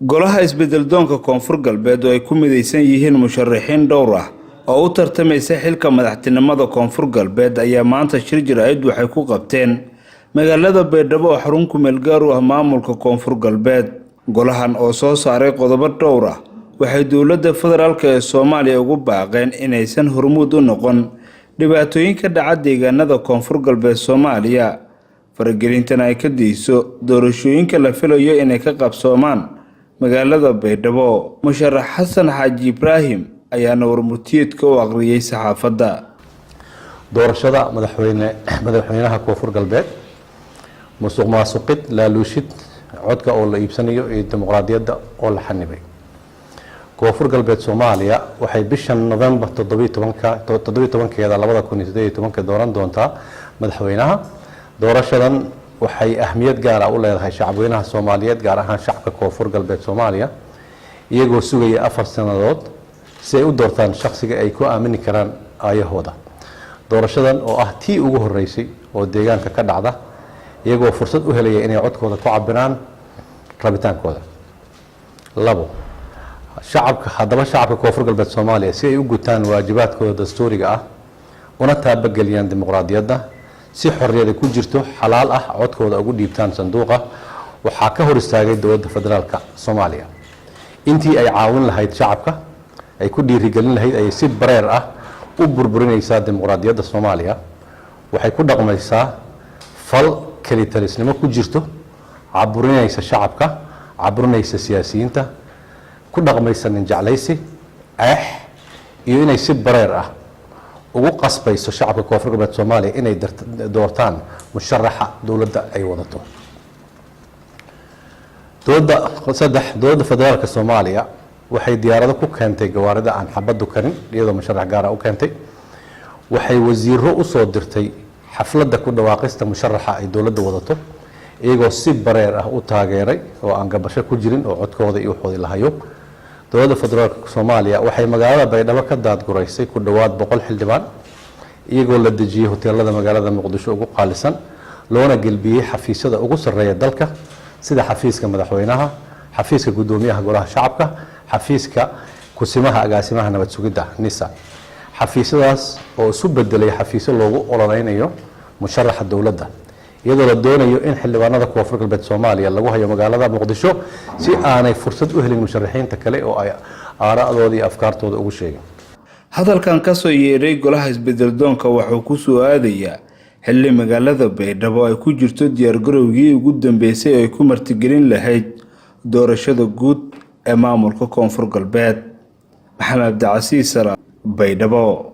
golaha isbeddeldoonka koonfur galbeed oo ay ku midaysan yihiin musharaxiin dhowr ah oo u tartamaysa xilka madaxtinimada koonfur galbeed ayaa maanta shir jaraa'id waxay ku qabteen magaalada Baydhabo oo xarun ku meel gaar u ah maamulka koonfur galbeed. golahan oo soo saaray qodobo dhowr ah waxay dowladda federaalka ee Soomaaliya ugu baaqeen inaysan hormuud u noqon dhibaatooyinka dhaca deegaanada koonfur galbeed Soomaaliya, faragelintana ay ka diiso doorashooyinka la filayo inay ka qabsoomaan magaalada Baydhabo. musharax Xasan Xaaji Ibraahim ayaana warmurtiyeedka u aqriyay saxaafadda. doorashada madaxweynaha koonfur galbeed musuqmaasuqid laaluushid codka oo la iibsanayo iyo dimuqraadiyadda oo la xanibay. koonfur galbeed Soomaaliya waxay bishan November 17keeda 2018 dooran doontaa madaxweynaha. doorashadan waxay ahmiyad gaar ah u leedahay shacabweynaha Soomaaliyeed, gaar ahaan shacabka koonfur galbeed Soomaaliya, iyagoo sugaya 4 sanadood si ay u doortaan shakhsiga ay ku aamini karaan aayahooda. doorashadan oo ah tii ugu horeysay oo deegaanka ka dhacda, iyagoo fursad u helaya inay codkooda ku cabiraan rabitaankooda. labo, shacabka koonfur galbeed Soomaaliya si ay u gutaan waajibaadkooda dastuuriga ah una taabageliyaan dimuqraadiyadda si xorriyad ku jirto xalaal ah codkooda ugu dhiibtaan sanduuqa, waxaa ka hor istaagay dowladda federaalka Soomaaliya. intii ay caawin lahayd shacabka, ay ku dhiirigelin lahayd, ay si bareer ah u burburinaysaa dimuqraadiyadda Soomaaliya. waxay ku dhaqmaysaa fal kelitalisnimo ku jirto, caburinaysa shacabka, caburinaysa siyaasiyiinta, ku dhaqmaysa nin jeclaysi, iyo inay si bareer ah ugu qasbayso shacabka koonfur galbeed Soomaaliya inay doortaan musharaxa dowladda ay wadato. dowladda federaalka Soomaaliya waxay diyaarado ku keentay gawaarida aan xabadu karin, iyadoo musharax gaar ah u keentay. waxay wasiiro u soo dirtay xafladda ku dhawaaqista musharaxa ay dowladda wadato, iyagoo si bareer ah u taageeray oo aan gabasho ku jirin oo codkooda iyo waxooda la hayo. dowladda federaalka Soomaaliya waxay magaalada Baydhabo ka daadguraysay ku dhawaad 100 xildhibaan, iyagoo la dejiyay hoteelada magaalada Muqdisho ugu qaalisan, loona gelbiyay xafiisyada ugu sarreeya dalka sida xafiiska madaxweynaha, xafiiska gudoomiyaha golaha shacabka, xafiiska kusimaha agaasimaha nabad sugidda NISA. xafiisyadaas oo isu bedelay xafiisyo loogu ololeynayo musharaxa dowladda, iyadoo la doonayo in xildhibaanada koonfur galbeed Soomaaliya lagu hayo magaalada Muqdisho si aanay fursad u helin musharaxiinta kale oo ay aaraadooda iyo afkaartooda ugu sheegin. hadalkan ka soo yeeray golaha isbeddeldoonka wuxuu ku soo aadayaa xilli magaalada Baydhabo ay ku jirto diyaargarowgii ugu dambeysay ee ay ku martigelin lahayd doorashada guud ee maamulka koonfur galbeed. maxamed Abdi Casiis, Baydhabo.